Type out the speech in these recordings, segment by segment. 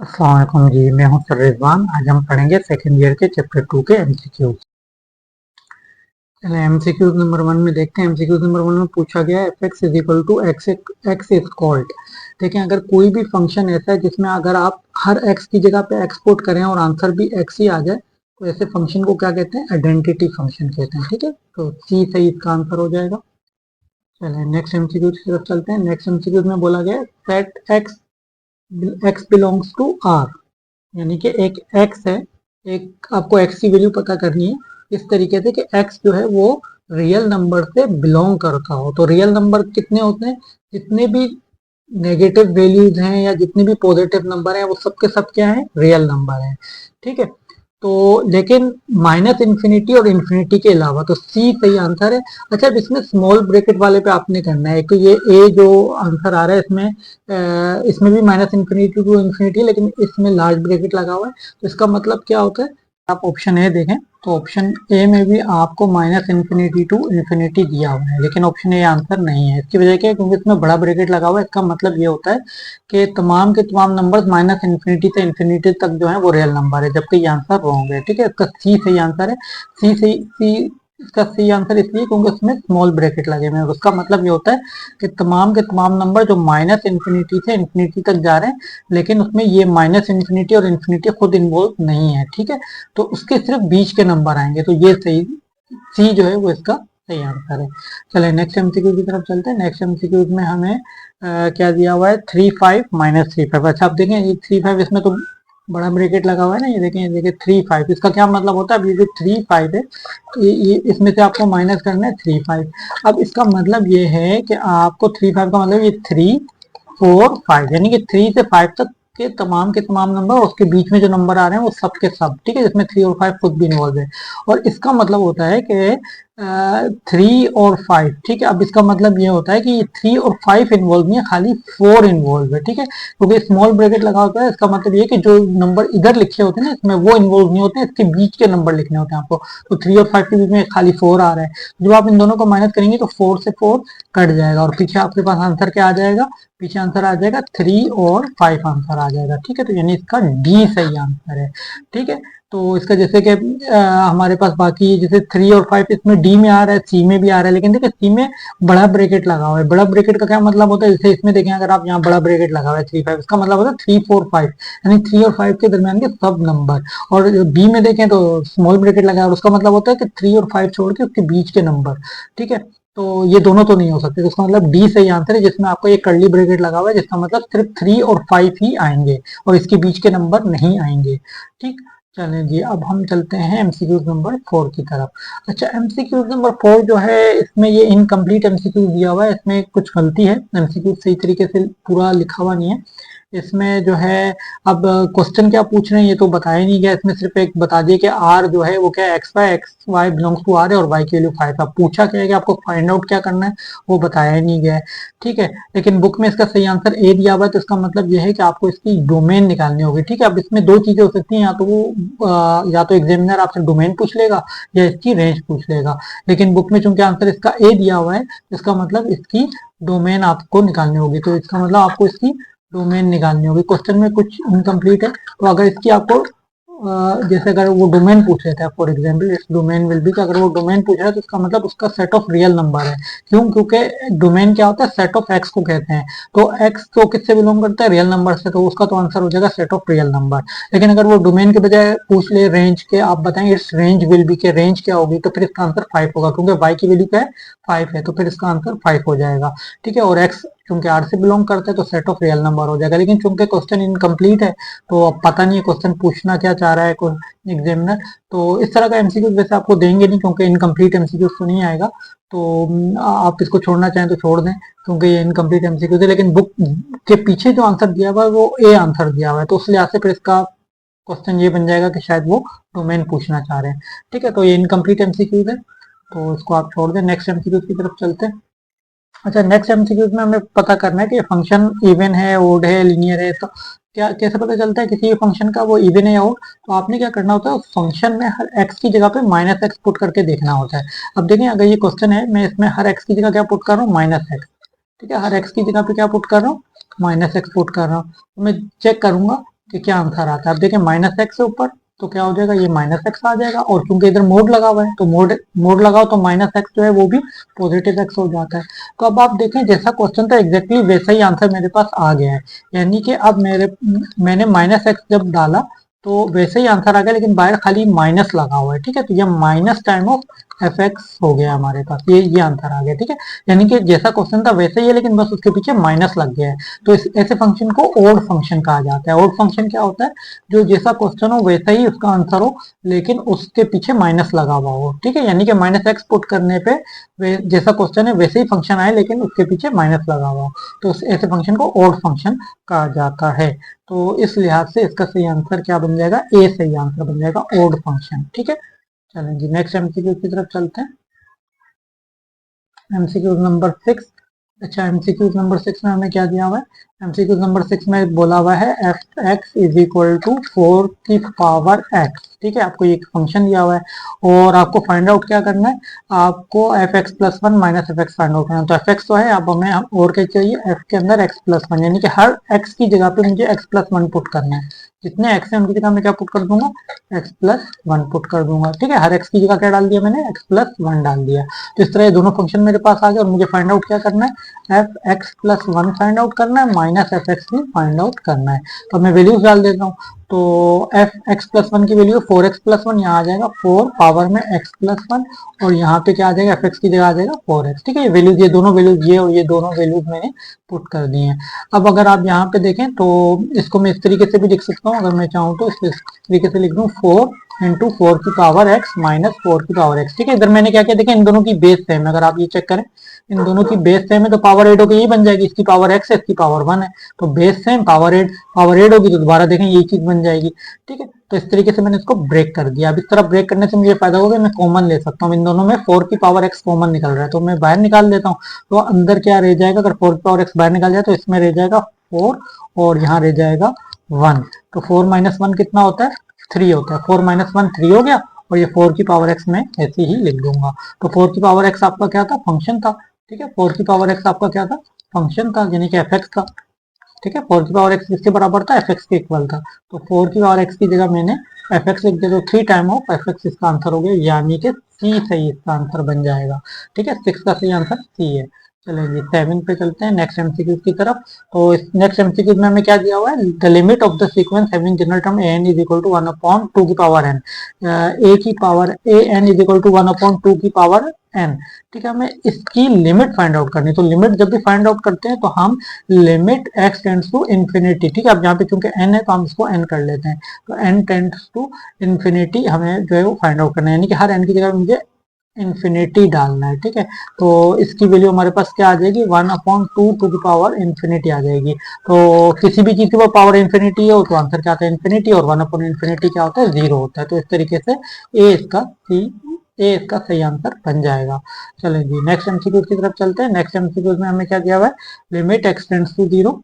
अस्सलाम वालेकुम जी, मैं हूं सर रिजवान। आज हम पढ़ेंगे सेकंड ईयर के चैप्टर 2 के एमसीक्यूज। चलिए एमसीक्यूज नंबर 1 में देखते हैं। एमसीक्यूज नंबर 1 में पूछा गया है F X is equal to X X is called. देखें, अगर कोई भी फंक्शन ऐसा है जिसमें अगर आप हर एक्स की जगह पे एक्सपोर्ट करें और आंसर भी एक्स ही आ जाए तो ऐसे फंक्शन को क्या कहते हैं? आइडेंटिटी फंक्शन कहते हैं। ठीक है, तो सी सही इसका आंसर हो जाएगा। चलिए नेक्स्ट एमसीक्यूज की तरफ चलते हैं। नेक्स्ट एमसीक्यूज में बोला गया है set X belongs to R, यानी कि एक x है, एक आपको x की वैल्यू पता करनी है इस तरीके से कि x जो है वो रियल नंबर से बिलोंग करता हो। तो रियल नंबर कितने होते हैं? जितने भी नेगेटिव वैल्यूज हैं या जितने भी पॉजिटिव नंबर हैं वो सब के सब क्या है? रियल नंबर है। ठीक है, तो लेकिन माइनस इन्फिनिटी और इन्फिनिटी के अलावा, तो सी सही आंसर है। अच्छा, अब इसमें स्मॉल ब्रैकेट वाले पे आपने करना है कि ये ए जो आंसर आ रहा है इसमें इसमें भी माइनस इन्फिनिटी टू इन्फिनिटी, लेकिन इसमें लार्ज ब्रैकेट लगा हुआ है। तो इसका मतलब क्या होता है? आप ऑप्शन ए देखें तो ऑप्शन ए में भी आपको माइनस इन्फिनिटी टू इन्फिनिटी दिया हुआ है, लेकिन ऑप्शन ए आंसर नहीं है। इसकी वजह क्या है? क्योंकि इसमें बड़ा ब्रैकेट लगा हुआ है। इसका मतलब ये होता है कि तमाम के तमाम नंबर माइनस इन्फिनिटी से इन्फिनिटी तक जो है वो रियल नंबर है, जबकि ये आंसर रॉन्ग है। ठीक है, इसका सी सही आंसर है। सी इसका सी आंसर इसलिए क्योंकि उसमें स्मॉल ब्रैकेट लगे हुए हैं। उसका मतलब ये होता है कि तमाम के तमाम नंबर जो माइनस इन्फिनिटी से इन्फिनिटी तक जा रहे हैं, लेकिन उसमें ये माइनस इन्फिनिटी और इन्फिनिटी खुद इन्वॉल्व नहीं है। ठीक है, तो उसके सिर्फ बीच के नंबर आएंगे। तो ये सही सी जो है वो इसका सही आंसर है। चलिए नेक्स्ट एमसीक्यू की तरफ चलते हैं। नेक्स्ट एमसीक्यू में हमें क्या दिया हुआ है? 3 5 माइनस 3 5। अच्छा, आप देखें ये 3 5 इसमें तो बड़ा ब्रैकेट लगा हुआ है ना, ये देखें, ये देखिए 3 5। इसका क्या मतलब होता है? अब ये जो 3 5 है, ये इसमें से आपको माइनस करना है 3 5। अब इसका मतलब ये है कि आपको 3 5 का मतलब ये 3 4 5, यानी कि 3 से 5 तक के तमाम नंबर, उसके बीच में जो नंबर आ रहे हैं वो सब के सब। ठीक है, जिसमें 3 और 5 खुद भी इन्वॉल्व है। और इसका मतलब होता है कि 3 और 5। ठीक है, अब इसका मतलब ये होता है कि ये 3 और 5 इन्वॉल्व नहीं है, खाली 4 इन्वॉल्व है। ठीक है, क्योंकि स्मॉल ब्रैकेट लगा होता है, इसका मतलब ये कि जो नंबर इधर लिखे होते हैं ना इसमें वो इन्वॉल्व नहीं होते, इसके बीच के नंबर लिखने होते हैं आपको। तो 3 और 5 के बीच में खाली 4 आ रहा है। जब आप इन दोनों को माइनस करेंगे तो 4 से 4 कट जाएगा और पीछे आपके पास आंसर क्या आ जाएगा? पीछे आंसर आ जाएगा 3 और 5 आंसर आ जाएगा। ठीक है, तो यानी इसका डी सही आंसर है। ठीक है, तो इसका जैसे कि हमारे पास बाकी जैसे 3 और 5 इसमें डी में आ रहा है, सी में भी आ रहा है, लेकिन देखिए सी में बड़ा ब्रैकेट लगा हुआ है। बड़ा ब्रैकेट का क्या मतलब होता है? जैसे इसमें देखें, अगर आप यहाँ बड़ा ब्रैकेट लगा हुआ है 3 5, इसका मतलब होता है 3 4 5, यानी 3 और 5 के दरमियान के सब नंबर। और बी में देखें तो स्मॉल ब्रैकेट लगा है और उसका मतलब होता है कि 3 और 5 छोड़ के उसके बीच के नंबर। ठीक है, तो ये दोनों तो नहीं हो सकते, तो इसका मतलब डी सही आंसर है, जिसमें आपको ये कर्ली ब्रैकेट लगा हुआ है, जिसका मतलब सिर्फ 3 और 5 ही आएंगे और इसके बीच के नंबर नहीं आएंगे। ठीक, चलें जी, अब हम चलते हैं एमसीक्यूज नंबर 4 की तरफ। अच्छा, एमसीक्यूज नंबर 4 जो है इसमें ये इनकम्प्लीट एमसीक्यूज दिया हुआ है, इसमें कुछ गलती है, एमसीक्यूज सही तरीके से पूरा लिखा हुआ नहीं है इसमें जो है। अब क्वेश्चन क्या पूछ रहे हैं ये तो बताया नहीं गया, इसमें सिर्फ एक बता दिया कि आर जो है वो क्या है? X Y belongs to R है और वाई की वैल्यू 5। अब पूछा क्या है कि आपको फाइंड आउट क्या करना है, वो बताया नहीं गया है। ठीक है, लेकिन बुक में इसका सही आंसर ए दिया हुआ है, तो इसका मतलब ये है कि आपको इसकी डोमेन निकालनी होगी। ठीक है, अब इसमें दो चीजें हो सकती हैं, या तो वो या तो एग्जामिनर आपसे डोमेन पूछ लेगा या इसकी रेंज पूछ लेगा। लेकिन बुक में चूंकि आंसर इसका ए दिया हुआ है, इसका मतलब इसकी डोमेन आपको निकालनी होगी। तो इसका मतलब आपको इसकी डोमेन निकालनी होगी। क्वेश्चन में कुछ इनकम्प्लीट है, तो अगर इसकी आपको जैसे अगर वो डोमेन पूछ लेता है, फॉर एग्जाम्पल इस डोमेन विल बी, अगर वो डोमेन पूछ रहा है तो इसका मतलब उसका सेट ऑफ रियल नंबर है। क्यों? क्योंकि डोमेन क्या होता है? सेट ऑफ एक्स को कहते हैं। तो एक्स तो किससे बिलोंग करता है? रियल नंबर से, तो उसका तो आंसर हो जाएगा सेट ऑफ रियल नंबर। लेकिन अगर वो डोमेन के बजाय पूछ ले रेंज के, आप बताएं इट्स रेंज विल बी, के रेंज क्या होगी, तो फिर इसका आंसर 5 होगा, क्योंकि वाई की वैल्यू क्या है? 5 है, तो फिर इसका आंसर 5 हो जाएगा। ठीक है, और एक्स चूंकि आर से बिलोंग करते हैं तो सेट ऑफ रियल नंबर हो जाएगा। लेकिन चूंकि क्वेश्चन इनकम्प्लीट है तो अब पता नहीं है क्वेश्चन पूछना क्या चाह रहा है एग्जामिनर। तो इस तरह का एमसीक्यू वैसे आपको देंगे नहीं, क्योंकि इनकम्प्लीट एमसीक्यू तो नहीं आएगा। तो आप इसको छोड़ना चाहें तो छोड़ दें, क्योंकि ये इनकम्प्लीट एमसीक्यू है। लेकिन बुक के पीछे जो आंसर दिया हुआ है वो ए आंसर दिया हुआ है, तो उस लिहाज से फिर इसका क्वेश्चन ये बन जाएगा कि शायद वो डोमेन पूछना चाह रहे हैं। ठीक है, तो ये इनकम्प्लीट एमसीक्यूज है, तो इसको आप छोड़ दें। नेक्स्ट एमसीक्यूज की तरफ चलते हैं। अच्छा, नेक्स्ट एमसीक्यूज में हमें पता करना है कि फंक्शन इवन है, ओड है, लीनियर है। तो क्या कैसे पता चलता है किसी भी फंक्शन का वो इवन है या ओड? तो आपने क्या करना होता है, उस फंक्शन में हर एक्स की जगह पे माइनस एक्स पुट करके देखना होता है। अब देखें, अगर ये क्वेश्चन है, मैं इसमें हर एक्स की जगह क्या पुट कर रहा हूँ? Minus x. ठीक है, हर एक्स की जगह पे क्या पुट कर रहा हूँ? माइनस एक्स पुट कर रहा हूँ। तो मैं चेक करूंगा कि क्या आंसर आता है। अब देखें माइनस एक्स से ऊपर तो क्या हो जाएगा, ये माइनस एक्स आ जाएगा, और क्योंकि इधर मोड लगा हुआ है तो मोड मोड लगाओ तो माइनस एक्स जो है वो भी पॉजिटिव एक्स हो जाता है। तो अब आप देखें जैसा क्वेश्चन था एग्जैक्टली वैसा ही आंसर मेरे पास आ गया है, यानी कि अब मैंने माइनस एक्स जब डाला तो वैसे ही आंसर आ गया, लेकिन बाहर खाली माइनस लगा हुआ है। ठीक है, तो ये minus time of F x हो गया हमारे पास, ये आंसर आ गया। ठीक है, यानी कि जैसा क्वेश्चन था वैसे ही है, लेकिन बस उसके पीछे माइनस लग गया है। तो ऐसे फंक्शन को ओड फंक्शन कहा जाता है। ओड फंक्शन क्या होता है, जो जैसा क्वेश्चन हो वैसा ही उसका आंसर हो, लेकिन उसके पीछे माइनस लगा हुआ हो। ठीक है, यानी कि माइनस एक्स पुट करने पे जैसा क्वेश्चन है वैसे ही फंक्शन आए, लेकिन उसके पीछे माइनस लगा हुआ हो, तो ऐसे फंक्शन को ओड फंक्शन कहा जाता है। तो इस लिहाज से इसका सही आंसर क्या बन जाएगा, ए सही आंसर बन जाएगा, ओड फंक्शन। ठीक है, चलें जी नेक्स्ट एमसीक्यू की तरफ चलते हैं। MCQ number 6। अच्छा, एमसीक्यू नंबर 6 में हमें क्या दिया हुआ है, एमसीक्यू नंबर 6 में बोला हुआ है F X is equal to 4 की पावर एक्स। ठीक है, आपको एक फंक्शन दिया हुआ है और आपको फाइंड आउट क्या करना है, आपको F x plus one minus F x find out करना है। तो एफ एक्स तो है, अब हमें और क्या चाहिए, एफ के अंदर एक्स प्लस वन, यानी कि हर एक्स की जगह पे मुझे एक्स प्लस वन पुट करना है। जितने एक्स है उनकी जगह मैं क्या पुट कर दूंगा, एक्स प्लस वन पुट कर दूंगा। ठीक है, हर एक्स की जगह क्या डाल दिया मैंने, एक्स प्लस वन डाल दिया। तो इस तरह ये दोनों फंक्शन मेरे पास आ गए और मुझे फाइंड आउट क्या करना है, F x plus one find out करना है, माइनस एफ एक्स भी फाइंड आउट करना है। तो मैं वैल्यूज डाल देता हूँ। तो एफ एक्स प्लस वन की value four x plus one, यहाँ आ जाएगा फोर पावर में एक्स प्लस वन, और यहाँ पे क्या आ जाएगा, एफ एक्स की जगह आ जाएगा फोर एक्स। ठीक है, ये वैल्यूज, ये दोनों वैल्यूज, ये और ये दोनों वैल्यूज मैंने पुट कर दी हैं। अब अगर आप यहाँ पे देखें तो इसको मैं इस तरीके से भी लिख सकता हूँ, अगर मैं चाहूँ तो इस तरीके से लिख दूँ, फोर इंटू फोर की पावर एक्स माइनस फोर की पावर एक्स। ठीक है, इधर मैंने क्या किया, देखें इन दोनों की बेस सेम है, अगर आप ये चेक करें इन दोनों की बेस सेम है तो पावर एड होकर यही बन जाएगी, इसकी पावर एक्स है इसकी पावर वन है, तो बेस सेम पावर एड होगी तो दोबारा देखें यही चीज बन जाएगी। ठीक है, तो इस तरीके से मैंने इसको ब्रेक कर दिया। अब इस तरह ब्रेक करने से मुझे फायदा होगा, मैं कॉमन ले सकता हूँ, इन दोनों में फोर की पावर एक्स कॉमन निकल रहा है तो मैं बाहर निकाल देता हूँ। तो अंदर क्या रह जाएगा, अगर फोर की पावर एक्स बाहर निकाल जाए तो इसमें रह जाएगा फोर और यहाँ रह जाएगा वन। तो फोर माइनस वन कितना होता है, थ्री होता है। फोर माइनस वन थ्री हो गया, और ये फोर की पावर एक्स में ऐसे ही लिख दूंगा। तो फोर की पावर एक्स आपका क्या था, फंक्शन था। ठीक है, फोर की पावर एक्स आपका क्या था, फंक्शन था, यानी कि एफ एक्स था। ठीक है, फोर की पावर एक्स किसके बराबर था, एफ एक्स के इक्वल था। तो फोर की पावर एक्स की जगह मैंने एफ एक्स लिख दिया, तो three time of F x इसका आंसर हो गया, यानी कि सी सही इसका आंसर बन जाएगा। ठीक है, सिक्स का सही आंसर सी है। चलेंगे सेवन पे चलते हैं, नेक्स्ट एमसीक्यू की तरफ। तो इस नेक्स्ट एमसीक्यू में हमें क्या दिया हुआ है, the limit of the sequence having general term A N is equal to one upon two की पावर एन, ए की power A N is equal to one upon two की पावर एन। ठीक है, हमें इसकी लिमिट फाइंड आउट करनी है। तो लिमिट जब भी फाइंड आउट करते हैं तो हम limit x tends to infinity, ठीक है, अब यहाँ पे क्योंकि n है तो हम इसको n कर लेते हैं, तो n टेंड्स टू इन्फिनिटी हमें जो है वो फाइंड आउट करना है, यानी कि हर n की जगह मुझे इन्फिनिटी डालना है। ठीक है, तो इसकी वैल्यू हमारे पास क्या आ जाएगी, वन अपॉन टू टू की पावर इन्फिनिटी आ जाएगी। तो किसी भी चीज की पावर इन्फिनिटी हो तो आंसर क्या आता है, इन्फिनिटी, और वन अपॉन इन्फिनिटी क्या होता है, जीरो होता है। तो इस तरीके से ए इसका सही आंसर बन जाएगा। चलें जी नेक्स्ट एमसीक्यू की तरफ चलते हैं। नेक्स्ट एमसीक्यू में हमें क्या दिया हुआ है, limit x tends to zero,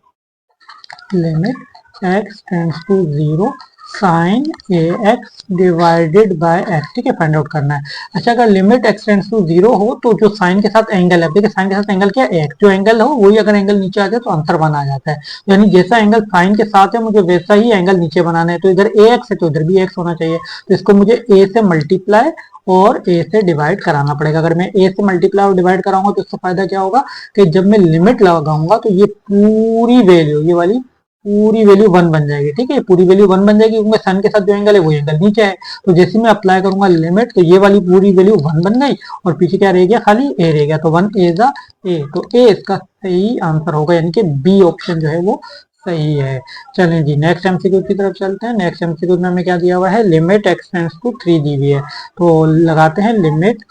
limit x tends to zero sine A X divided by X. ठीक है, फाइंड आउट करना है। अच्छा, अगर limit x tends to zero हो तो जो साइन के साथ एंगल है, देखिए साइन के साथ एंगल क्या है, एक्स, जो एंगल हो वही अगर एंगल नीचे आ जाए तो आंसर बना जाता है। यानी जैसा एंगल साइन के साथ है मुझे वैसा ही एंगल नीचे बनाना है, तो इधर ए एक्स है तो इधर भी एक्स होना चाहिए। तो इसको मुझे ए से मल्टीप्लाई और ए से डिवाइड कराना पड़ेगा। अगर मैं ए से मल्टीप्लाई और डिवाइड कराऊंगा तो इसका फायदा क्या होगा कि जब मैं लिमिट लगाऊंगा तो ये पूरी वैल्यू, ये वाली पूरी वैल्यू वन बन जाएगी। ठीक है, पूरी वैल्यू वन बन जाएगी क्योंकि सन के साथ जो एंगल है वो एंगल नीचे है। तो जैसे मैं अप्लाई करूंगा लिमिट तो ये वाली पूरी वैल्यू वन बन गई और पीछे क्या रह गया, खाली ए रह गया। तो वन ए जा ए, तो ए इसका सही आंसर होगा, यानी कि बी ऑप्शन जो है वो सही है। चलें जी नेक्स्ट एमसीक्यू की तरफ चलते हैं। नेक्स्ट एमसीक्यू में हमें क्या दिया हुआ है, limit x tends to three दी हुई है। तो लगाते हैं limit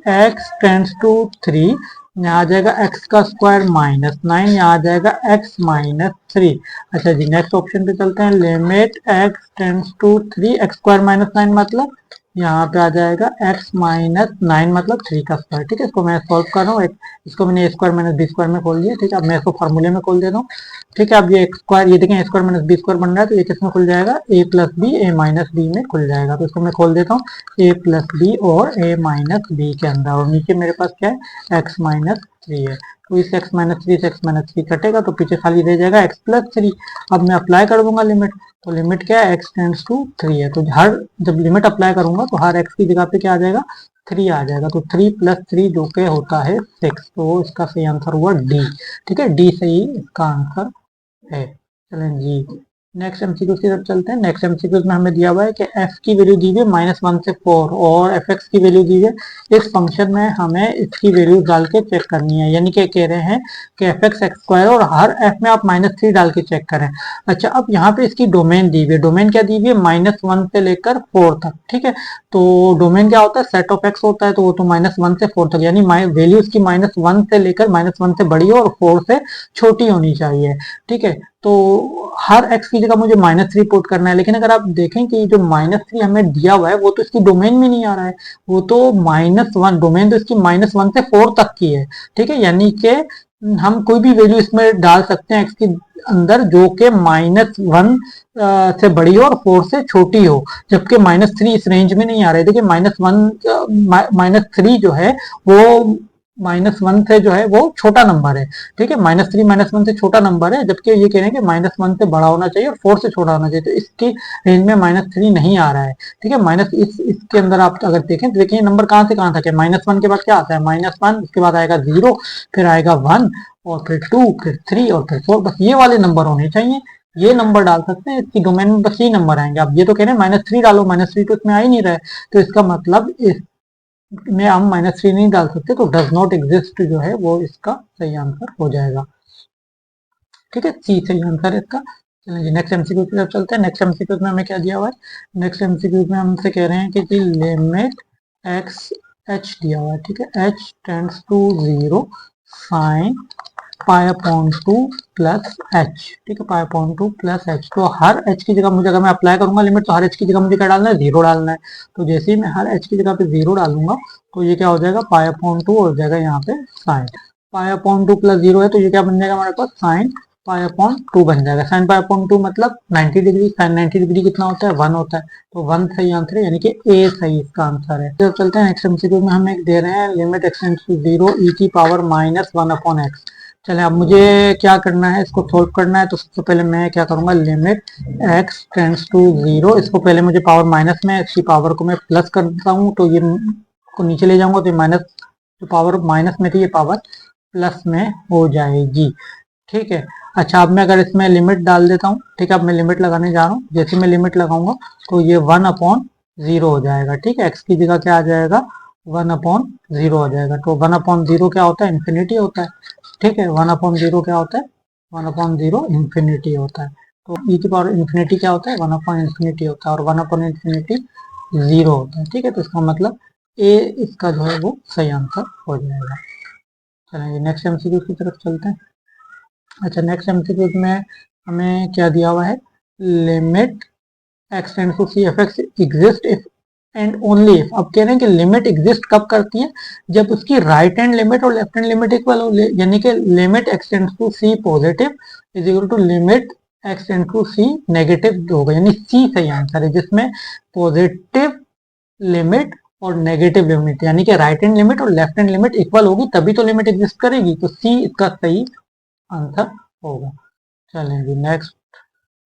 x tends to three, यहाँ आ जाएगा एक्स का स्क्वायर माइनस नाइन, यहाँ आ जाएगा एक्स माइनस थ्री। अच्छा जी नेक्स्ट ऑप्शन पे चलते हैं, limit x tends to three X square minus nine, मतलब यहाँ पे आ जाएगा एक्स माइनस नाइन मतलब थ्री का स्क्वायर। ठीक है, इसको मैं सॉल्व कर रहा हूँ, इसको मैंने ए स्क्वायर माइनस बी स्क्वायर में खोल दिया। ठीक है, अब मैं इसको फॉर्मूले में खोल देता हूँ। ठीक है, अब ये एक्स स्क्वायर, ये देखें ए स्क्वायर माइनस बी स्क्वायर बन रहा है, तो ये किसमें खुल जाएगा, ए प्लस बी ए माइनस बी में खुल जाएगा। तो इसको मैं खोल देता हूँ, ए प्लस बी और ए माइनस बी के अंदर, और नीचे मेरे पास क्या है, एक्स माइनस थ्री है। तो इस x माइनस थ्री से x माइनस थ्री कटेगा तो पीछे खाली रह जाएगा x प्लस थ्री। अब मैं अप्लाई कर दूंगा लिमिट, तो लिमिट क्या है, x टेंड्स टू थ्री है, तो हर जब लिमिट अप्लाई करूंगा तो हर x की जगह पे क्या आ जाएगा, थ्री आ जाएगा। तो थ्री प्लस थ्री जो के होता है सिक्स, तो इसका सही आंसर हुआ डी। ठीक है, डी सही इसका आंसर है। चलें जी, नेक्स्ट एमसीक्यू की तरफ चलते हैं। नेक्स्ट एमसीक्यू में हमें दिया हुआ है कि f की वैल्यू दी हुई है -1 से 4 और fx की वैल्यू दी है। इस फंक्शन में हमें इसकी वैल्यू डाल के चेक करनी है, यानी कि कह रहे हैं कि fx एक्स स्क्वायर और हर f में आप -3 डाल के चेक करें। अच्छा, अब यहाँ पे इसकी डोमेन दी हुई है, डोमेन क्या दी हुई है, -1 से लेकर 4 तक। ठीक है, तो डोमेन क्या होता है, सेट ऑफ x होता है, तो वो तो -1 से 4 तक, यानी वैल्यू इसकी -1 से लेकर -1 से बड़ी हो और 4 से छोटी होनी चाहिए। ठीक है, तो हर x की जगह मुझे -3 पुट करना है, लेकिन अगर आप देखें कि जो -3 हमें दिया हुआ है वो तो इसकी डोमेन में नहीं आ रहा है, वो तो -1, डोमेन तो इसकी -1 से 4 तक की है। ठीक है, यानी कि हम कोई भी वैल्यू इसमें डाल सकते हैं x के अंदर जो कि -1 से बड़ी हो और 4 से छोटी हो, जबकि -3 इस रेंज में नहीं आ रहा है। देखिए -3 जो है वो -1 से जो है वो छोटा नंबर है। ठीक है, -3 -1 से छोटा नंबर है, जबकि ये कह रहे हैं कि -1 से बड़ा होना चाहिए और 4 से छोटा होना चाहिए, तो इसकी रेंज में -3 नहीं आ रहा है। ठीक है, माइनस इसके अंदर आप अगर देखें तो देखिए नंबर कहाँ से कहाँ तक है, -1 के बाद क्या आता है, -1, उसके बाद आएगा 0, फिर आएगा 1 और फिर 2, फिर 3 और फिर 4, बस ये वाले नंबर होने चाहिए, ये नंबर डाल सकते हैं इसकी डोमेन में, बस ये नंबर आएंगे। आप ये तो कह रहे हैं -3 डालो, -3 तो इसमें आ ही नहीं रहा है, तो इसका मतलब इस में हम -3 नहीं डाल सकते, तो डज नॉट एग्जिस्ट जो है वो इसका सही आंसर हो जाएगा। ठीक है, सी सही आंसर है इसका। चलिए जी, नेक्स्ट एमसीक्यू की तरफ चलते हैं। नेक्स्ट एमसीक्यू में हमें क्या दिया हुआ है, नेक्स्ट एमसीक्यू में हमसे कह रहे हैं कि लिमिट एक्स एच दिया हुआ है। ठीक है, H tends to 0 sine pi upon 2 plus H. ठीक है, पाई अपॉन 2 प्लस एच, तो हर एच की जगह मुझे, अगर मैं अप्लाई करूंगा लिमिट, तो हर एच की जगह मुझे क्या डालना है, 0 डालना है। तो जैसे ही मैं हर एच की जगह पे 0 डालूंगा तो ये क्या हो जाएगा, पाई अपॉन 2 हो जाएगा यहाँ पे साइन पाई अपॉन 2 प्लस 0 है, तो ये क्या बन जाएगा हमारे पास, साइन पाई अपॉन 2 बन जाएगा। साइन पाई अपॉन 2 मतलब 90 डिग्री, साइन 90 डिग्री कितना होता है, 1 होता है, तो 1 सही आंसर है, यानी कि ए सही इसका आंसर है। तो चलते हैं नेक्स्ट एमसीक्यू में, हमें दे रहे हैं लिमिट एक्स टेंड्स टू 0 ई की पावर -1 अपॉन एक्स। चले, अब मुझे क्या करना है, इसको सोल्व करना है, तो सबसे पहले मैं क्या करूंगा, लिमिट x टेंड्स टू 0, इसको पहले मुझे पावर माइनस में, इसकी पावर को मैं प्लस करता हूँ, तो ये को नीचे ले जाऊंगा तो माइनस, जो पावर माइनस में थी ये पावर प्लस में हो जाएगी। ठीक है, अच्छा, अब मैं अगर इसमें लिमिट डाल देता हूँ, ठीक है, अब मैं लिमिट लगाने जा रहा हूँ, जैसे मैं लिमिट लगाऊंगा तो ये 1 अपॉन 0 हो जाएगा। ठीक है, x की जगह क्या आ जाएगा, 1 अपॉन 0 हो जाएगा, तो 1 अपॉन 0 क्या होता है, इन्फिनिटी होता है। ठीक है, 1 अपॉन 0 क्या होता है, 1 अपॉन 0 इन्फिनिटी होता है। तो e की पावर इन्फिनिटी क्या होता है, 1 अपॉन इन्फिनिटी होता है, और 1 अपॉन इन्फिनिटी 0 होता है। ठीक है, तो इसका मतलब ए इसका जो है वो सही आंसर हो जाएगा। चलिए नेक्स्ट एमसीक्यू की तरफ चलते हैं। अच्छा, नेक्स्ट एमसीक्यू में हमें क्या दिया हुआ है, limit x tends to C F X exist if and only if. अब कह रहे हैं कि लिमिट एग्जिस्ट कब करती है, जब उसकी राइट हैंड लिमिट और लेफ्ट हैंड लिमिट इक्वल हो, यानी कि limit x tends to C positive is equal to limit x tends to C negative होगा, यानी सी सही आंसर है, जिसमें पॉजिटिव लिमिट और नेगेटिव लिमिट, यानी कि राइट हैंड लिमिट और लेफ्ट हैंड लिमिट इक्वल होगी तभी तो लिमिट एग्जिस्ट करेगी, तो सी इसका सही आंसर होगा। चलें जी, नेक्स्ट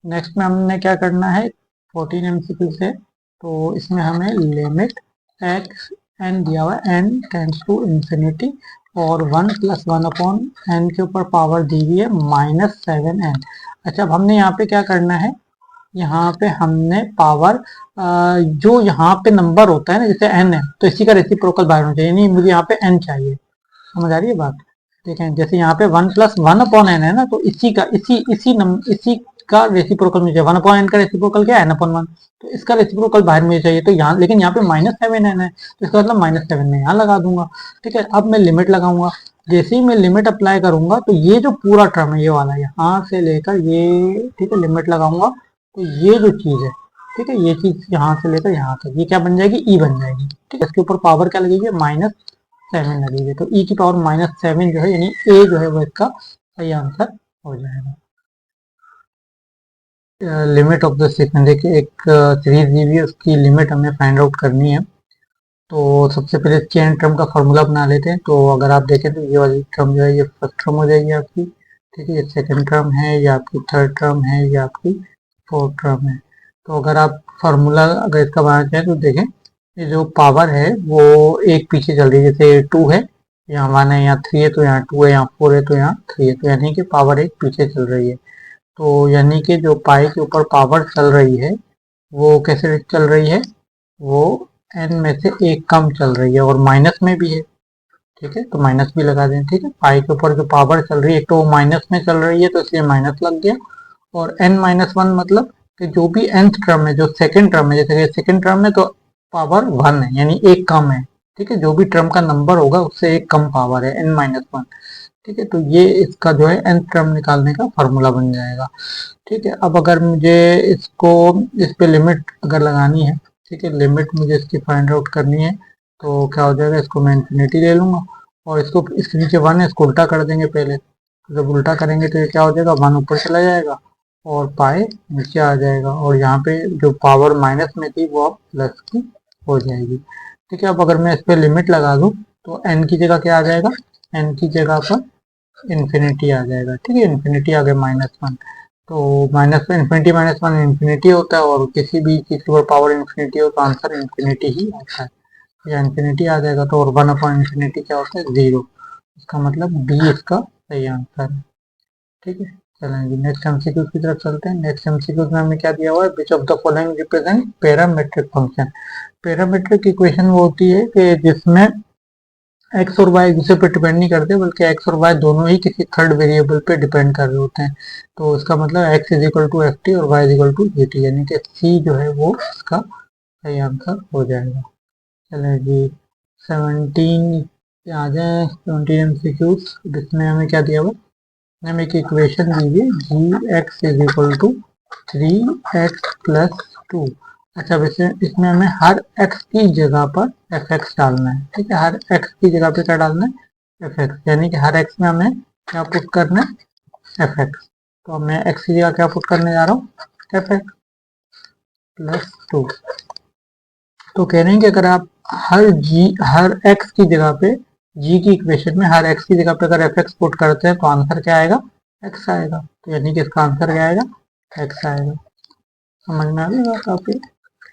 नेक्स्ट में हमने क्या करना है, 14 एमसीक्यू से, तो इसमें हमें लिमिट एक्स एन दिया हुआ है, एन टेंड्स टू इंफिनिटी और 1 प्लस 1 अपॉन एन के ऊपर पावर दी हुई है -7n। अच्छा, अब हमने यहाँ पे क्या करना है, यहाँ पे हमने पावर जो यहाँ पे नंबर होता है ना, जैसे n है, तो इसी का रेसिप्रोकल बाहर होना चाहिए, नहीं मुझे यहाँ पे n चाहिए। समझ आ रही है बात, देखें जैसे यहाँ पे 1 प्लस 1 अपॉन एन है ना, तो इसी का रेसिप्रोकल मुझे, 1 अपॉन एन का रेसिप्रोकल क्या है, n अपॉन 1, तो इसका रेसिप्रोकल बाहर मुझे चाहिए, तो यहाँ, लेकिन यहाँ पे -7n है, तो इसका मतलब -7 में यहाँ लगा दूंगा। ठीक है, अब मैं लिमिट लगाऊंगा, जैसे ही मैं लिमिट अप्लाई करूंगा तो ये जो पूरा टर्म है ये वाला, यहाँ से लेकर ये, ठीक है, लिमिट लगाऊंगा तो ये जो चीज है, ठीक है, ये चीज यहाँ से लेकर यहाँ तक, ये क्या बन जाएगी, ई बन जाएगी। ठीक है, इसके ऊपर पावर क्या लगेगी, -7 लगेगी, तो e की पावर -7 जो है, यानी ए जो है वो इसका सही आंसर हो जाएगा। लिमिट ऑफ द सीक्वेंस, देखिए एक सीरीज दी हुई है, उसकी लिमिट हमें फाइंड आउट करनी है, तो सबसे पहले चेन टर्म का फॉर्मूला बना लेते हैं। तो अगर आप देखें तो ये वाली टर्म जो है ये फर्स्ट टर्म हो जाएगी आपकी, ठीक है। ये सेकंड टर्म है, ये आपकी थर्ड टर्म है, ये आपकी फोर्थ टर्म है। तो अगर आप फार्मूला अगर इसका बनाना चाहें तो देखें, ये जो पावर है वो एक पीछे चल रही है। जैसे 2 है, यहाँ 1 है, यहाँ 3 है, तो यहाँ 2 है, यहाँ 4 है, तो यहाँ 3 है। तो यानी कि पावर एक पीछे चल रही है। तो यानी कि जो पाई के ऊपर पावर चल रही है वो कैसे चल रही है, वो एन में से एक कम चल रही है और माइनस में भी है, ठीक है। तो माइनस भी लगा दें, ठीक है। पाई के ऊपर जो पावर चल रही है, एक तो वो माइनस में चल रही है तो इसलिए माइनस लग गया, और एन माइनस वन मतलब कि जो भी nth टर्म है, जो सेकंड टर्म है, जैसे सेकंड टर्म में तो पावर 1 है यानी एक कम है, ठीक है। जो भी टर्म का नंबर होगा उससे एक कम पावर है, n माइनस वन, ठीक है। तो ये इसका जो है nth टर्म निकालने का फॉर्मूला बन जाएगा, ठीक है। अब अगर मुझे इसको इस पे लिमिट अगर लगानी है, ठीक है, लिमिट मुझे इसकी फाइंड आउट करनी है, तो क्या हो जाएगा, इसको मैं इन्फिनिटी ले लूंगा और इसको इसके नीचे 1 है, इसको उल्टा कर देंगे पहले। तो जब उल्टा करेंगे तो ये क्या हो जाएगा, 1 ऊपर चला जाएगा और पाए नीचे आ जाएगा, और यहाँ पे जो पावर माइनस में थी वो अब प्लस की हो जाएगी, ठीक है। अब अगर मैं इस पर लिमिट लगा दूँ तो n की जगह क्या आ जाएगा, n की जगह पर इन्फिनिटी आ जाएगा, ठीक है। इन्फिनिटी आ गया -1, तो माइनस इन्फिनिटी -1 इन्फिनिटी होता है, और किसी भी चीज़ के ऊपर पावर इन्फिनिटी हो तो आंसर इन्फिनिटी ही आता है। या इन्फिनिटी आ जाएगा, तो और 1/इन्फिनिटी क्या होता है, 0। इसका मतलब बी इसका सही आंसर है, ठीक है। चलें जी नेक्स्ट एमसीक्यू की तरफ चलते हैं। नेक्स्ट एमसीक्यू में हमें क्या दिया हुआ है, which of the following represent parametric function. Parametric equation वो होती है कि जिसमें एक्स और वाई एक दूसरे पर डिपेंड नहीं करते, बल्कि एक्स और वाई दोनों ही किसी थर्ड वेरिएबल पे डिपेंड कर रहे होते हैं। तो इसका मतलब x is equal to f t और y is equal to g t, यानी कि सी जो है वो इसका सही आंसर हो जाएगा। चलें जी 17 पे आ जाए, 17 एमसीक्यूज। इसमें हमें क्या दिया हुआ, हमें एक इक्वेशन दी हुई g x is equal to 3x+2। अच्छा, वैसे इसमें हमें हर x की जगह पर एफ एक्स डालना है, ठीक है। हर x की जगह पे क्या डालना है, एफ एक्स, यानी कि हर x में हमें क्या पुट करना है, एफ एक्स। तो मैं x की जगह क्या पुट करने जा रहा हूँ, एफ एक्स प्लस 2। तो कह रहे हैं कि अगर आप हर x की जगह पे g की इक्वेशन में हर x की जगह पे अगर एफ एक्स पुट करते हैं तो आंसर क्या आएगा, x आएगा। तो यानी कि इसका आंसर क्या आएगा, x आएगा। समझ में आ गया काफी,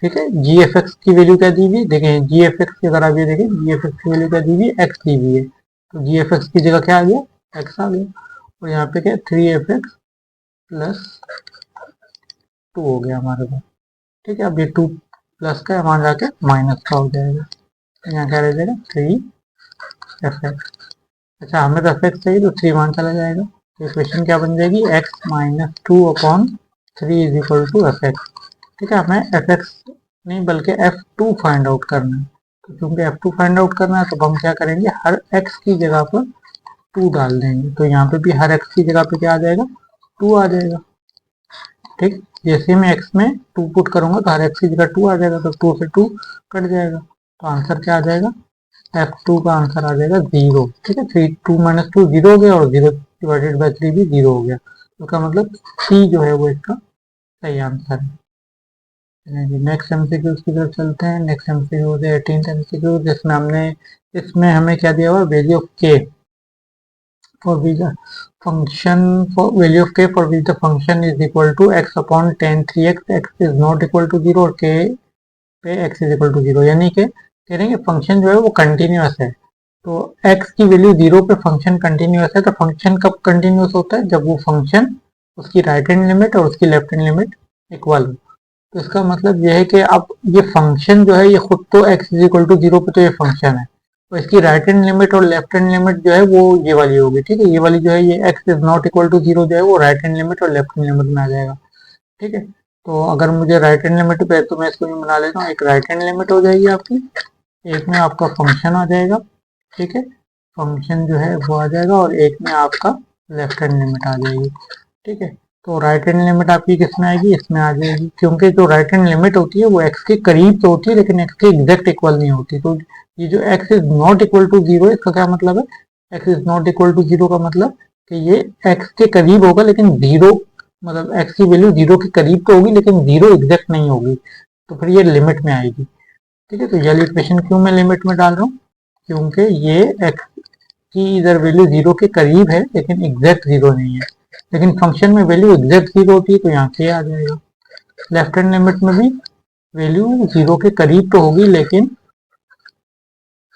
ठीक है। जी एफ एक्स की वैल्यू क्या दी हुई, देखें जी एफ एक्स की अगर आप ये देखें, जी एफ एक्स की वैल्यू क्या दी हुई, एक्स दी हुई है। तो जी एफ एक्स की जगह क्या आ गया, एक्स आ गया, और यहाँ पे क्या 3f(x+2) हो गया हमारे पास, ठीक है। अब ये 2 प्लस का वहां जाके माइनस का हो जाएगा, तो यहाँ क्या रह जाएगा 3f(x). अच्छा, हमें तो एफ एक्स चाहिए तो 3 वहां चला जाएगा, तो इक्वेशन क्या बन जाएगी, x-2/3 is equal to F X, ठीक है। हमें एफ एक्स नहीं बल्कि f2 फाइंड आउट करना है। तो क्योंकि f2 फाइंड आउट करना है तो हम क्या करेंगे, हर x की जगह पर 2 डाल देंगे। तो यहाँ पे भी हर x की जगह पे क्या आ जाएगा, 2 आ जाएगा, ठीक। जैसे मैं x में 2 पुट करूंगा तो हर x की जगह 2 आ जाएगा, तो 2 से 2 कट जाएगा, तो आंसर क्या आ जाएगा, f2 का आंसर आ जाएगा 0, ठीक है। 3 2 - 2 0 हो गया, और 0/3 भी 0 हो गया। तो इसका मतलब C जो है वो इसका सही आंसर है। नेक्स्ट एमसीक्यू की तरफ चलते हैं। नेक्स्ट एमसीक्यू है 18th एमसीक्यू, इसमें हमें क्या दिया हुआ, value of k for which function for value of k for which the function is equal to x/tan 3x, x is not equal to 0 और k पे x इज इक्वल टू 0, यानी कि कह रहे हैं कि फंक्शन जो है वो कंटिन्यूअस है। तो x की वैल्यू 0 पे फंक्शन कंटिन्यूअस है, तो फंक्शन कब कंटिन्यूअस होता है, जब वो फंक्शन उसकी राइट हैंड लिमिट और उसकी लेफ्ट हैंड लिमिट इक्वल हो। तो इसका मतलब यह है कि अब ये फंक्शन जो है ये खुद तो x इज इक्वल टू 0 पे तो ये फंक्शन है, तो इसकी राइट हैंड लिमिट और लेफ्ट हैंड लिमिट जो है वो ये वाली होगी, ठीक है। ये वाली जो है ये x is not equal to 0 जो है वो राइट हैंड लिमिट और लेफ्ट हैंड लिमिट में आ जाएगा, ठीक है। तो अगर मुझे राइट हैंड लिमिट पे, तो मैं इसको भी बना लेता हूँ, एक राइट हैंड लिमिट हो जाएगी आपकी, एक में आपका फंक्शन आ जाएगा, ठीक है। फंक्शन जो है वो आ जाएगा, और एक में आपका लेफ्ट हैंड लिमिट आ जाएगी, ठीक है। तो राइट हैंड लिमिट आपकी किस में आएगी, इसमें आ जाएगी, क्योंकि जो राइट हैंड लिमिट होती है वो x के करीब तो होती है लेकिन x के एग्जैक्ट इक्वल नहीं होती। तो ये जो x is not equal to 0, इसका क्या मतलब है, x is not equal to 0 का मतलब कि ये x के करीब होगा लेकिन 0, मतलब x की वैल्यू 0 के करीब तो होगी लेकिन 0 एग्जैक्ट नहीं होगी, तो फिर ये लिमिट में आएगी। ठीक है, तो ये इक्वेशन क्यों मैं लिमिट में डाल रहा हूँ, क्योंकि ये एक्स की इधर वैल्यू जीरो के करीब है लेकिन एग्जैक्ट जीरो नहीं है, लेकिन फंक्शन में वैल्यू एग्जैक्ट जीरो होती है तो यहाँ के आ जाएगा। लेफ्ट हैंड लिमिट में भी वैल्यू जीरो के करीब तो होगी लेकिन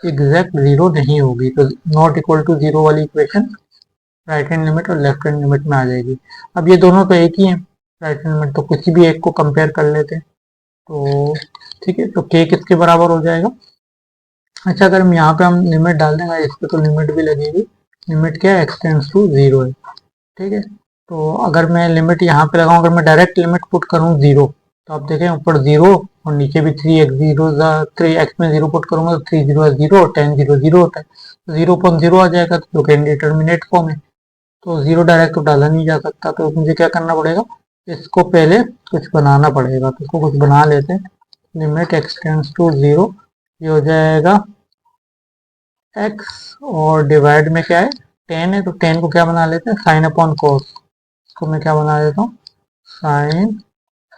एग्जैक्ट जीरो नहीं होगी, तो नॉट इक्वल टू जीरो वाली इक्वेशन राइट हैंड लिमिट और लेफ्ट हैंड लिमिट में आ जाएगी। अब ये दोनों तो एक ही हैं, राइट हैंड लिमिट, तो किसी भी एक को कंपेयर कर लेते हैं। तो ठीक है, तो के किसके बराबर हो जाएगा। अच्छा, अगर हम यहाँ पे हम लिमिट डाल देंगे, इस पे तो लिमिट भी लगेगी। लिमिट क्या है, एक्स टेंड्स टू जीरो है। ठीक है, तो अगर मैं लिमिट यहाँ पे लगाऊं, अगर मैं डायरेक्ट लिमिट पुट करूँ जीरो, तो आप देखें ऊपर जीरो और नीचे भी three x zero, three x में जीरो पुट करूंगा तो थ्री जीरो जीरो और टेन जीरो जीरो होता है, तो जीरो पॉइंट जीरो आ जाएगा, तो जो कि इंडिटरमिनेट फॉर्म है। तो जीरो डायरेक्ट तो डाला नहीं जा सकता, तो मुझे क्या करना पड़ेगा, इसको पहले कुछ बनाना पड़ेगा, तो इसको कुछ बना लेते हैं। Limit x tends to zero, ये हो जाएगा एक्स और डिवाइड में क्या है, टेन है, तो टेन को क्या बना लेते हैं, साइन अपॉन कोस। इसको मैं क्या बना देता हूँ, साइन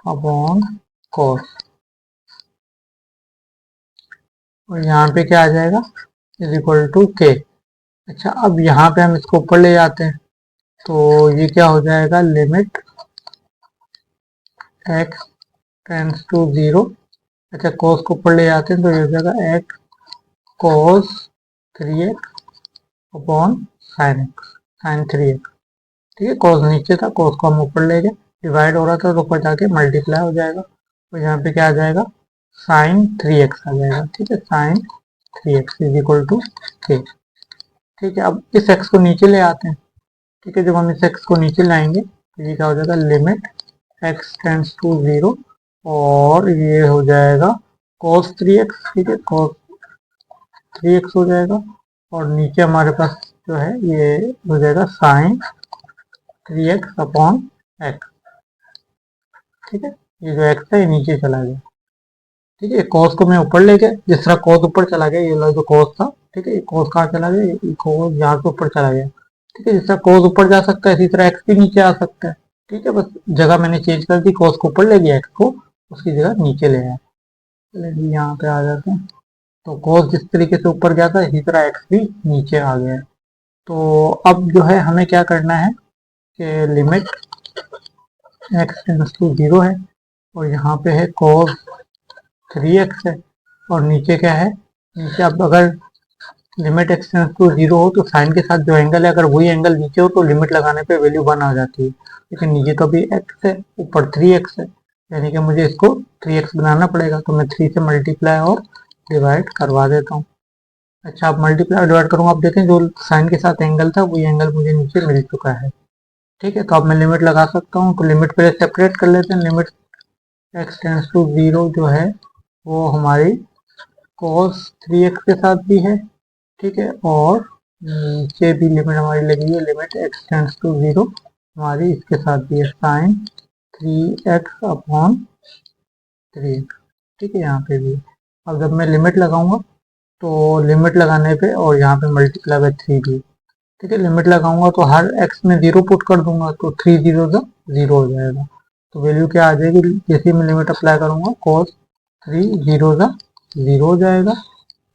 अपॉन कोस, और यहाँ पे क्या आ जाएगा, इज इक्वल टू के। अच्छा, अब यहाँ पे हम इसको ऊपर ले जाते हैं, तो ये क्या हो जाएगा, limit x tends to zero. अच्छा, कोस को ऊपर ले जाते हैं तो ये हो जाएगा x cos three x upon sine x, sign three x. ठीक है, कोस नीचे था, कोस को हम ऊपर ले गए, डिवाइड हो रहा था तो ऊपर जाके मल्टीप्लाई हो जाएगा, तो यहाँ पे क्या आ जाएगा, साइन थ्री एक्स आ जाएगा। ठीक है, sine three X is equal to K. ठीक है, अब इस एक्स को नीचे ले आते हैं। ठीक है, जब हम इस एक्स को नीचे लाएंगे तो ये क्या हो जाएगा, limit x tends to zero, और ये हो जाएगा cos थ्री एक्स। ठीक है, cos थ्री एक्स हो जाएगा, और नीचे हमारे पास जो है ये हो जाएगा sign three x upon x. ठीक है, ये जो एक्स है ये नीचे चला गया। ठीक है, कॉस को मैं ऊपर ले गया, जिस तरह कॉस ऊपर चला गया, ये जो कॉस था, ठीक है, ये कॉस कहाँ चला गया, ये कॉस यहाँ से ऊपर चला गया। ठीक है, जिस तरह कॉस ऊपर जा सकता है इसी तरह एक्स भी नीचे आ सकता है। ठीक है, बस जगह मैंने चेंज कर दी, कॉस को ऊपर ले गया, एक्स को उसकी जगह नीचे ले आया। चलिए जी, यहाँ पे आ जाते हैं, तो कॉस जिस तरीके से ऊपर गया था इसी तरह एक्स भी नीचे आ गया है। तो अब जो है हमें क्या करना है कि limit x tends to zero है, और यहाँ पे है कॉस थ्री एक्स है, और नीचे क्या है, नीचे अब अगर limit x tends to zero हो तो साइन के साथ जो एंगल है अगर वही एंगल नीचे हो तो लिमिट लगाने पे वैल्यू वन आ जाती है, लेकिन नीचे तो अभी एक्स है, ऊपर थ्री एक्स है, यानी कि मुझे इसको थ्री एक्स बनाना पड़ेगा, तो मैं थ्री से मल्टीप्लाई और डिवाइड करवा देता हूँ। अच्छा, आप मल्टीप्लाई और डिवाइड करूँगा, आप देखें जो साइन के साथ एंगल था वही एंगल मुझे नीचे मिल चुका है। ठीक है, तो अब मैं लिमिट लगा सकता हूँ, तो लिमिट पहले सेपरेट कर लेते हैं। Limit x tends to zero जो है वो हमारी cos थ्री एक्स के साथ भी है। ठीक है, और नीचे भी लिमिट हमारी लगी है, limit x tends to zero हमारी इसके साथ भी है, sine three x upon three x. ठीक है, यहाँ पे भी। अब जब मैं लिमिट लगाऊंगा तो लिमिट लगाने पे और यहाँ पे मल्टीप्लाई बाय थ्री भी। ठीक है, लिमिट लगाऊंगा तो हर एक्स में जीरो पुट कर दूंगा तो थ्री जीरो का जीरो हो जाएगा, तो वैल्यू क्या आ जाएगी, जैसे मैं लिमिट अप्लाई करूंगा cos थ्री जीरो का जीरो हो जाएगा,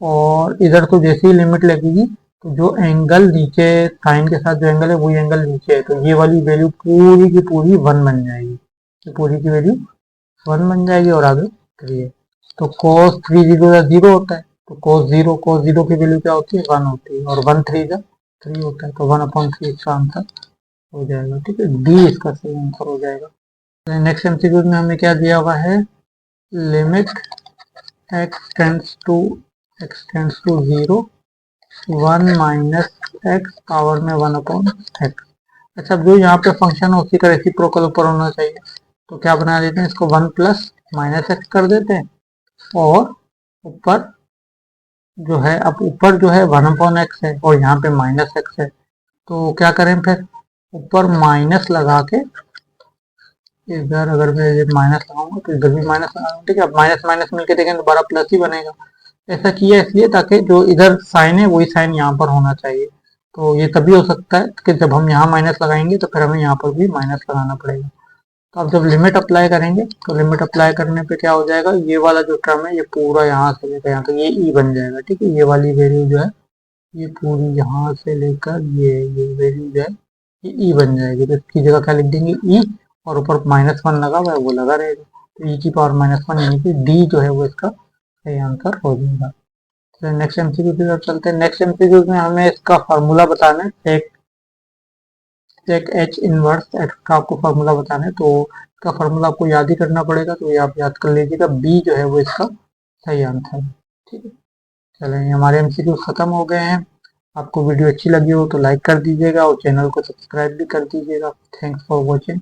और इधर तो जैसे ही लिमिट लगेगी तो जो एंगल नीचे साइन के साथ जो एंगल है वही एंगल नीचे है, तो ये वाली वैल्यू पूरी की पूरी वन बन जाएगी, तो पूरी की वैल्यू वन बन जाएगी, और आगे थ्री है, तो cos थ्री जीरो का जीरो होता है, तो cos जीरो की वैल्यू क्या होती है, वन होती है, और वन थ्री का थ्री होता है, तो वन अपॉन थ्री इसका आंसर हो जाएगा। ठीक है, डी इसका सही आंसर हो जाएगा। नेक्स्ट एमसीक्यू में हमें क्या दिया हुआ है, limit x tends to zero one minus x power में वन अपॉन एक्स। अच्छा, जो यहाँ पे फंक्शन है उसी का रेसिप्रोकल ऊपर होना चाहिए, तो क्या बना देते हैं, इसको वन प्लस माइनस एक्स कर देते हैं, और ऊपर जो है, अब ऊपर जो है वन अपॉन एक्स है और यहाँ पे माइनस एक्स है, तो क्या करें फिर, ऊपर माइनस लगा के, इधर अगर मैं ये माइनस लगाऊंगा तो इधर भी माइनस लगाऊंगा। ठीक है, अब माइनस माइनस मिलके देखें दोबारा प्लस ही बनेगा। ऐसा किया इसलिए ताकि जो इधर साइन है वही साइन यहाँ पर होना चाहिए, तो ये तभी हो सकता है कि जब हम यहाँ माइनस लगाएंगे तो फिर हमें यहाँ पर भी माइनस लगाना पड़ेगा। तो आप जब लिमिट अप्लाई करेंगे तो लिमिट अप्लाई करने पे क्या हो जाएगा, ये वाला जो टर्म है ये पूरा यहाँ से लेकर यहाँ तक ये ई बन जाएगा। ठीक है, ये वाली वैल्यू जो है ये पूरी यहाँ से लेकर ये वैल्यू जो है ये ई बन जाएगी। तो इसकी जगह क्या लिख देंगे, ई, और ऊपर -1 लगा हुआ है वो लगा रहेगा। तो ई की पावर -1 यानी कि डी जो है वो इसका सही आंसर हो जाएगा। तो नेक्स्ट एमसीक्यू की तरफ चलते हैं। नेक्स्ट एमसीक्यू में हमें इसका फार्मूला बताना है, सेक एच इनवर्स एक्स का आपको फार्मूला बताना है। तो इसका फार्मूला आपको याद ही करना पड़ेगा, तो ये आप याद कर लीजिएगा, बी जो है वो इसका सही आंसर है। ठीक है, चलें हमारे एमसीक्यू खत्म हो गए हैं। आपको वीडियो अच्छी लगी हो तो लाइक कर दीजिएगा और चैनल को सब्सक्राइब भी कर दीजिएगा। Thanks for watching.